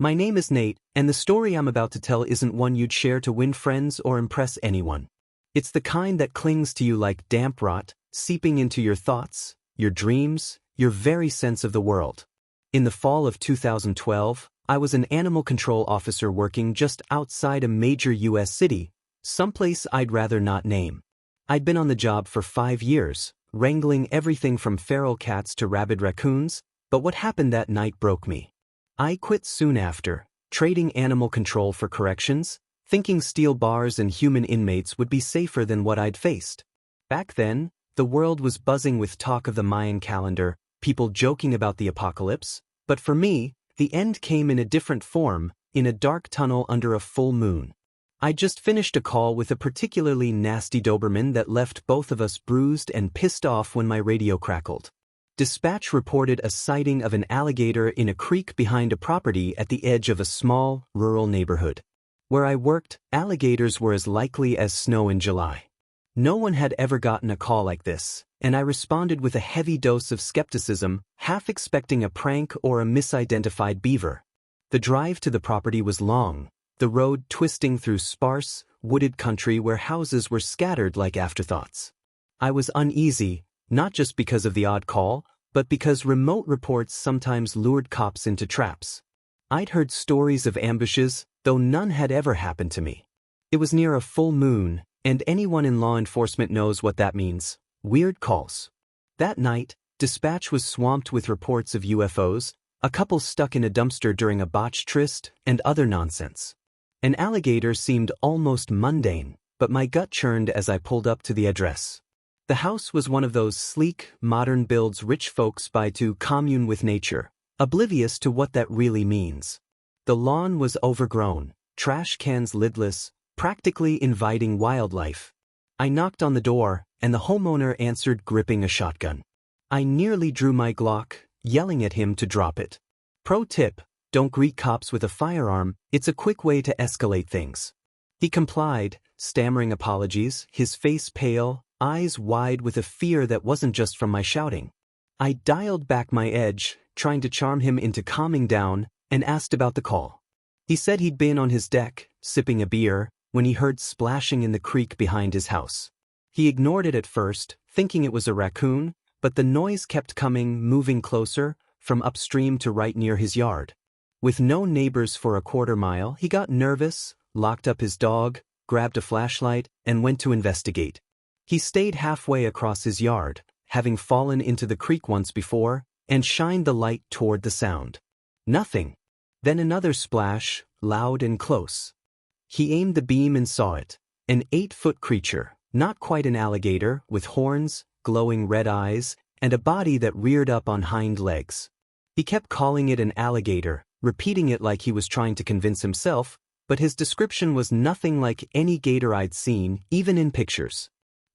My name is Nate, and the story I'm about to tell isn't one you'd share to win friends or impress anyone. It's the kind that clings to you like damp rot, seeping into your thoughts, your dreams, your very sense of the world. In the fall of 2012, I was an animal control officer working just outside a major U.S. city, someplace I'd rather not name. I'd been on the job for 5 years, wrangling everything from feral cats to rabid raccoons, but what happened that night broke me. I quit soon after, trading animal control for corrections, thinking steel bars and human inmates would be safer than what I'd faced. Back then, the world was buzzing with talk of the Mayan calendar, people joking about the apocalypse, but for me, the end came in a different form, in a dark tunnel under a full moon. I'd just finished a call with a particularly nasty Doberman that left both of us bruised and pissed off when my radio crackled. Dispatch reported a sighting of an alligator in a creek behind a property at the edge of a small, rural neighborhood. Where I worked, alligators were as likely as snow in July. No one had ever gotten a call like this, and I responded with a heavy dose of skepticism, half expecting a prank or a misidentified beaver. The drive to the property was long, the road twisting through sparse, wooded country where houses were scattered like afterthoughts. I was uneasy, not just because of the odd call, but because remote reports sometimes lured cops into traps. I'd heard stories of ambushes, though none had ever happened to me. It was near a full moon, and anyone in law enforcement knows what that means: weird calls. That night, dispatch was swamped with reports of UFOs, a couple stuck in a dumpster during a botched tryst, and other nonsense. An alligator seemed almost mundane, but my gut churned as I pulled up to the address. The house was one of those sleek, modern builds rich folks buy to commune with nature, oblivious to what that really means. The lawn was overgrown, trash cans lidless, practically inviting wildlife. I knocked on the door, and the homeowner answered gripping a shotgun. I nearly drew my Glock, yelling at him to drop it. Pro tip: don't greet cops with a firearm, it's a quick way to escalate things. He complied, stammering apologies, his face pale, eyes wide with a fear that wasn't just from my shouting. I dialed back my edge, trying to charm him into calming down, and asked about the call. He said he'd been on his deck, sipping a beer, when he heard splashing in the creek behind his house. He ignored it at first, thinking it was a raccoon, but the noise kept coming, moving closer, from upstream to right near his yard. With no neighbors for a quarter mile, he got nervous, locked up his dog, grabbed a flashlight, and went to investigate. He stayed halfway across his yard, having fallen into the creek once before, and shined the light toward the sound. Nothing. Then another splash, loud and close. He aimed the beam and saw it. An 8-foot creature, not quite an alligator, with horns, glowing red eyes, and a body that reared up on hind legs. He kept calling it an alligator, repeating it like he was trying to convince himself, but his description was nothing like any gator I'd seen, even in pictures.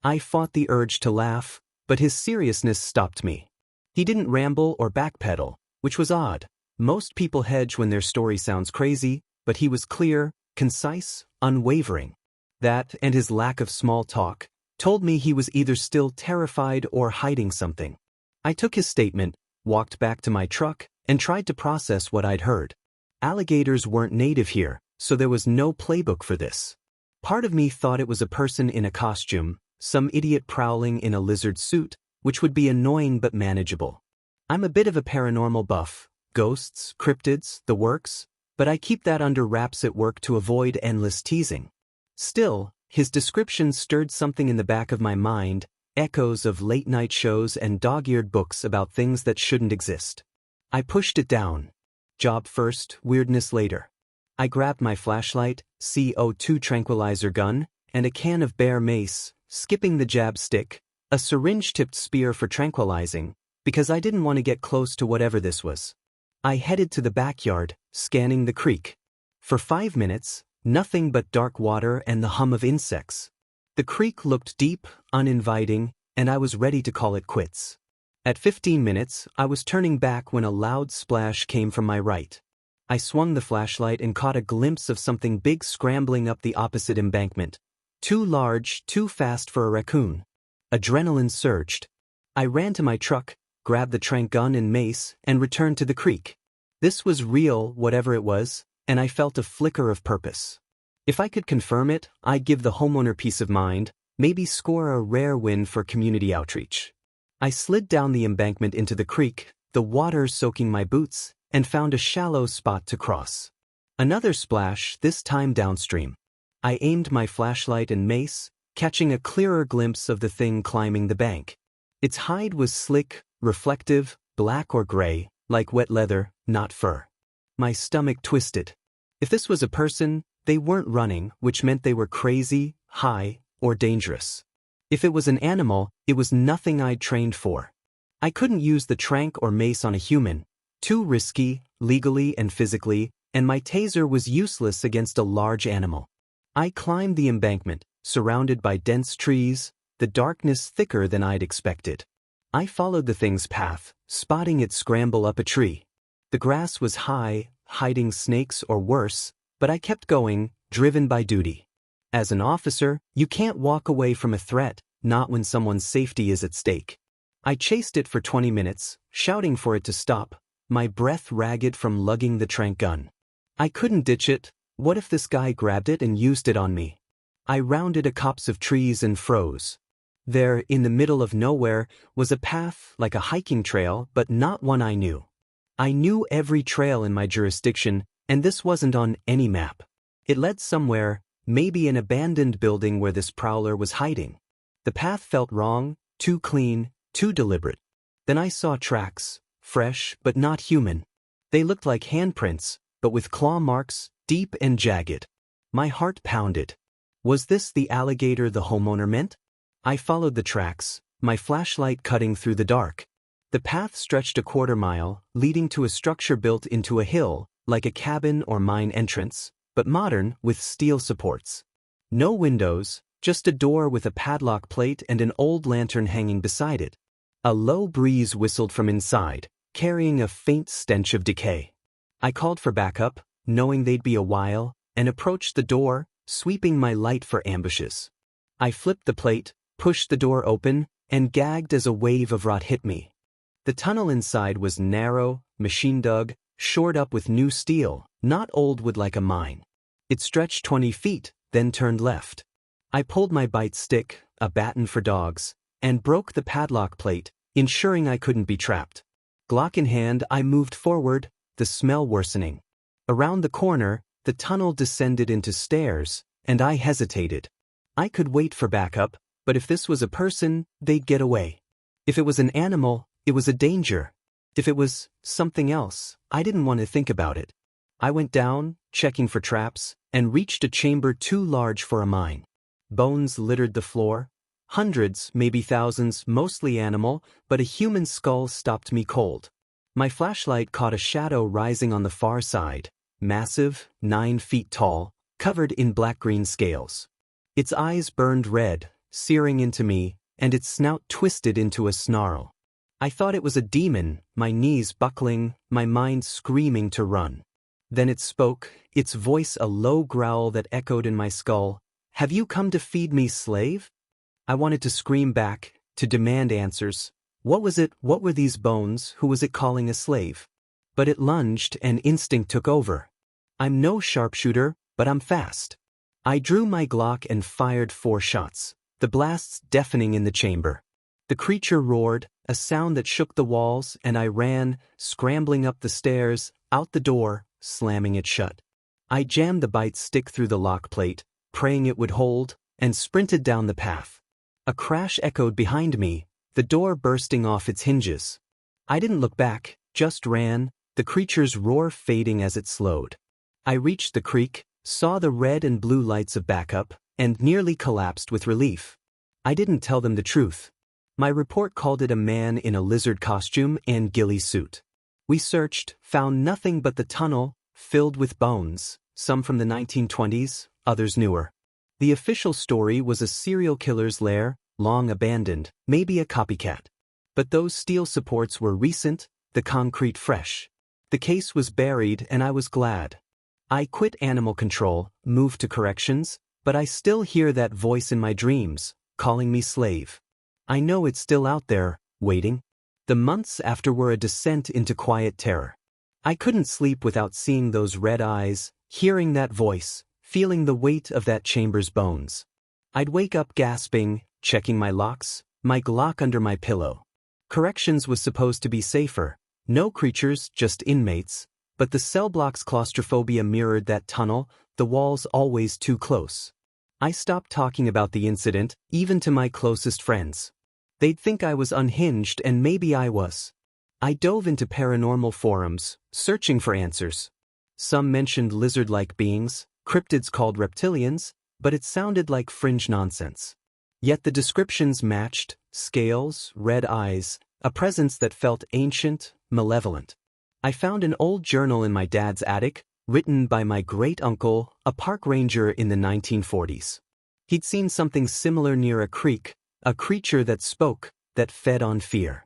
I fought the urge to laugh, but his seriousness stopped me. He didn't ramble or backpedal, which was odd. Most people hedge when their story sounds crazy, but he was clear, concise, unwavering. That, and his lack of small talk, told me he was either still terrified or hiding something. I took his statement, walked back to my truck, and tried to process what I'd heard. Alligators weren't native here, so there was no playbook for this. Part of me thought it was a person in a costume, some idiot prowling in a lizard suit, which would be annoying but manageable. I'm a bit of a paranormal buff, ghosts, cryptids, the works, but I keep that under wraps at work to avoid endless teasing. Still, his description stirred something in the back of my mind, echoes of late-night shows and dog-eared books about things that shouldn't exist. I pushed it down. Job first, weirdness later. I grabbed my flashlight, CO2 tranquilizer gun, and a can of bear mace, skipping the jab stick, a syringe-tipped spear for tranquilizing, because I didn't want to get close to whatever this was. I headed to the backyard, scanning the creek. For 5 minutes, nothing but dark water and the hum of insects. The creek looked deep, uninviting, and I was ready to call it quits. At 15 minutes, I was turning back when a loud splash came from my right. I swung the flashlight and caught a glimpse of something big scrambling up the opposite embankment. Too large, too fast for a raccoon. Adrenaline surged. I ran to my truck, grabbed the tranq gun and mace, and returned to the creek. This was real, whatever it was, and I felt a flicker of purpose. If I could confirm it, I'd give the homeowner peace of mind, maybe score a rare win for community outreach. I slid down the embankment into the creek, the water soaking my boots, and found a shallow spot to cross. Another splash, this time downstream. I aimed my flashlight and mace, catching a clearer glimpse of the thing climbing the bank. Its hide was slick, reflective, black or gray, like wet leather, not fur. My stomach twisted. If this was a person, they weren't running, which meant they were crazy, high, or dangerous. If it was an animal, it was nothing I'd trained for. I couldn't use the tranq or mace on a human. Too risky, legally and physically, and my taser was useless against a large animal. I climbed the embankment, surrounded by dense trees, the darkness thicker than I'd expected. I followed the thing's path, spotting it scramble up a tree. The grass was high, hiding snakes or worse, but I kept going, driven by duty. As an officer, you can't walk away from a threat, not when someone's safety is at stake. I chased it for 20 minutes, shouting for it to stop, my breath ragged from lugging the tranq gun. I couldn't ditch it. What if this guy grabbed it and used it on me? I rounded a copse of trees and froze. There, in the middle of nowhere, was a path like a hiking trail, but not one I knew. I knew every trail in my jurisdiction, and this wasn't on any map. It led somewhere, maybe an abandoned building where this prowler was hiding. The path felt wrong, too clean, too deliberate. Then I saw tracks, fresh but not human. They looked like handprints, but with claw marks, deep and jagged. My heart pounded. Was this the alligator the homeowner meant? I followed the tracks, my flashlight cutting through the dark. The path stretched a quarter mile, leading to a structure built into a hill, like a cabin or mine entrance, but modern, with steel supports. No windows, just a door with a padlock plate and an old lantern hanging beside it. A low breeze whistled from inside, carrying a faint stench of decay. I called for backup, knowing they'd be a while, and approached the door, sweeping my light for ambushes. I flipped the plate, pushed the door open, and gagged as a wave of rot hit me. The tunnel inside was narrow, machine-dug, shored up with new steel, not old wood like a mine. It stretched 20 feet, then turned left. I pulled my bite stick, a baton for dogs, and broke the padlock plate, ensuring I couldn't be trapped. Glock in hand, I moved forward, the smell worsening. Around the corner, the tunnel descended into stairs, and I hesitated. I could wait for backup, but if this was a person, they'd get away. If it was an animal, it was a danger. If it was something else, I didn't want to think about it. I went down, checking for traps, and reached a chamber too large for a mine. Bones littered the floor. Hundreds, maybe thousands, mostly animal, but a human skull stopped me cold. My flashlight caught a shadow rising on the far side, massive, 9 feet tall, covered in black-green scales. Its eyes burned red, searing into me, and its snout twisted into a snarl. I thought it was a demon, my knees buckling, my mind screaming to run. Then it spoke, its voice a low growl that echoed in my skull. "Have you come to feed me, slave?" I wanted to scream back, to demand answers. What was it? What were these bones? Who was it calling a slave? But it lunged and instinct took over. I'm no sharpshooter, but I'm fast. I drew my Glock and fired 4 shots, the blasts deafening in the chamber. The creature roared, a sound that shook the walls, and I ran, scrambling up the stairs, out the door, slamming it shut. I jammed the bite stick through the lock plate, praying it would hold, and sprinted down the path. A crash echoed behind me, the door bursting off its hinges. I didn't look back, just ran, the creature's roar fading as it slowed. I reached the creek, saw the red and blue lights of backup, and nearly collapsed with relief. I didn't tell them the truth. My report called it a man in a lizard costume and ghillie suit. We searched, found nothing but the tunnel, filled with bones, some from the 1920s, others newer. The official story was a serial killer's lair, long abandoned, maybe a copycat. But those steel supports were recent, the concrete fresh. The case was buried and I was glad. I quit animal control, moved to corrections, but I still hear that voice in my dreams, calling me slave. I know it's still out there, waiting. The months after were a descent into quiet terror. I couldn't sleep without seeing those red eyes, hearing that voice, feeling the weight of that chamber's bones. I'd wake up gasping, checking my locks, my Glock under my pillow. Corrections was supposed to be safer. No creatures, just inmates. But the cell block's claustrophobia mirrored that tunnel, the walls always too close. I stopped talking about the incident, even to my closest friends. They'd think I was unhinged, and maybe I was. I dove into paranormal forums, searching for answers. Some mentioned lizard-like beings, cryptids called reptilians, but it sounded like fringe nonsense. Yet the descriptions matched: scales, red eyes, a presence that felt ancient, malevolent. I found an old journal in my dad's attic, written by my great-uncle, a park ranger in the 1940s. He'd seen something similar near a creek, a creature that spoke, that fed on fear.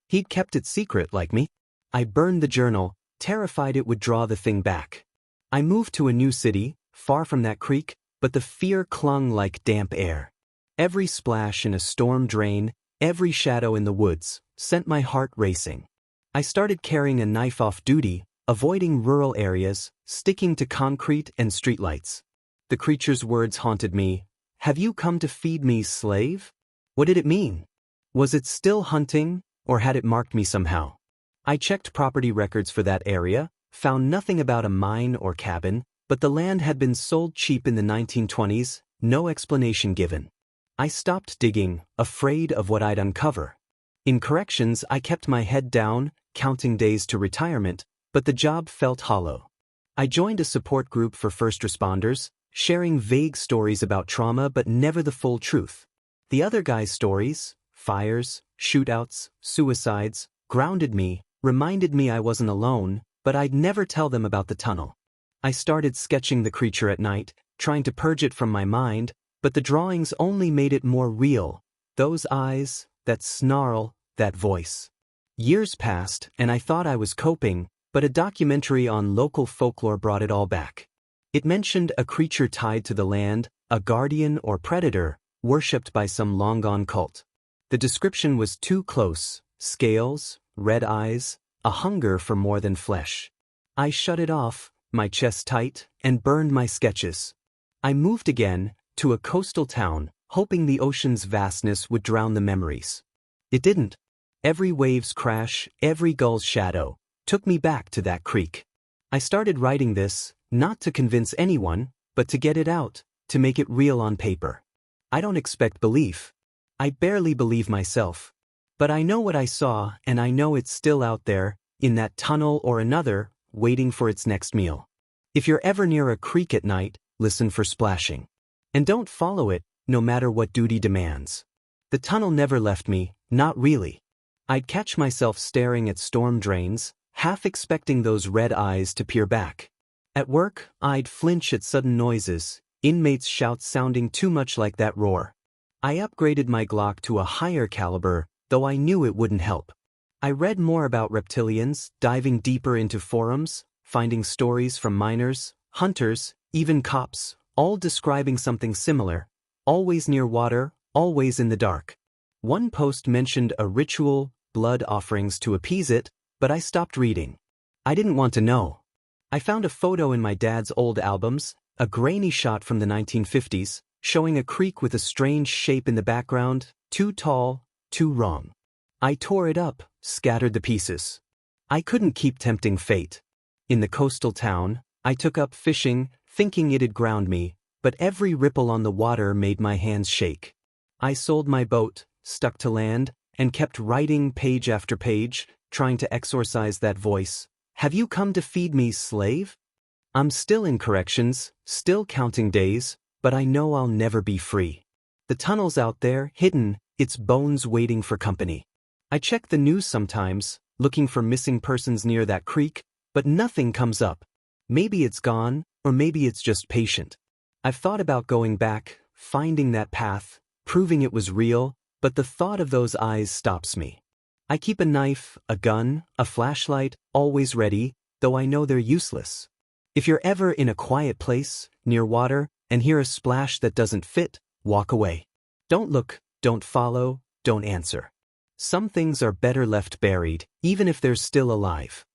He'd kept it secret like me. I burned the journal, terrified it would draw the thing back. I moved to a new city, far from that creek, but the fear clung like damp air. Every splash in a storm drain, every shadow in the woods, sent my heart racing. I started carrying a knife off duty, avoiding rural areas, sticking to concrete and streetlights. The creature's words haunted me. "Have you come to feed me, slave?" What did it mean? Was it still hunting, or had it marked me somehow? I checked property records for that area, found nothing about a mine or cabin, but the land had been sold cheap in the 1920s, no explanation given. I stopped digging, afraid of what I'd uncover. In corrections, I kept my head down, counting days to retirement, but the job felt hollow. I joined a support group for first responders, sharing vague stories about trauma but never the full truth. The other guys' stories, fires, shootouts, suicides, grounded me, reminded me I wasn't alone, but I'd never tell them about the tunnel. I started sketching the creature at night, trying to purge it from my mind, but the drawings only made it more real. Those eyes, that snarl, that voice. Years passed, and I thought I was coping, but a documentary on local folklore brought it all back. It mentioned a creature tied to the land, a guardian or predator, worshipped by some long-gone cult. The description was too close: scales, red eyes, a hunger for more than flesh. I shut it off, my chest tight, and burned my sketches. I moved again, to a coastal town, hoping the ocean's vastness would drown the memories. It didn't. Every wave's crash, every gull's shadow, took me back to that creek. I started writing this, not to convince anyone, but to get it out, to make it real on paper. I don't expect belief. I barely believe myself. But I know what I saw, and I know it's still out there, in that tunnel or another, waiting for its next meal. If you're ever near a creek at night, listen for splashing. And don't follow it, no matter what duty demands. The tunnel never left me, not really. I'd catch myself staring at storm drains, half expecting those red eyes to peer back. At work, I'd flinch at sudden noises, inmates' shouts sounding too much like that roar. I upgraded my Glock to a higher caliber, though I knew it wouldn't help. I read more about reptilians, diving deeper into forums, finding stories from miners, hunters, even cops, all describing something similar, always near water, always in the dark. One post mentioned a ritual, blood offerings to appease it, but I stopped reading. I didn't want to know. I found a photo in my dad's old albums, a grainy shot from the 1950s, showing a creek with a strange shape in the background, too tall, too wrong. I tore it up, scattered the pieces. I couldn't keep tempting fate. In the coastal town, I took up fishing, thinking it'd ground me, but every ripple on the water made my hands shake. I sold my boat, stuck to land, and kept writing page after page, trying to exorcise that voice. "Have you come to feed me, slave?" I'm still in corrections, still counting days, but I know I'll never be free. The tunnel's out there, hidden, its bones waiting for company. I check the news sometimes, looking for missing persons near that creek, but nothing comes up. Maybe it's gone, or maybe it's just patient. I've thought about going back, finding that path, proving it was real, but the thought of those eyes stops me. I keep a knife, a gun, a flashlight, always ready, though I know they're useless. If you're ever in a quiet place, near water, and hear a splash that doesn't fit, walk away. Don't look, don't follow, don't answer. Some things are better left buried, even if they're still alive.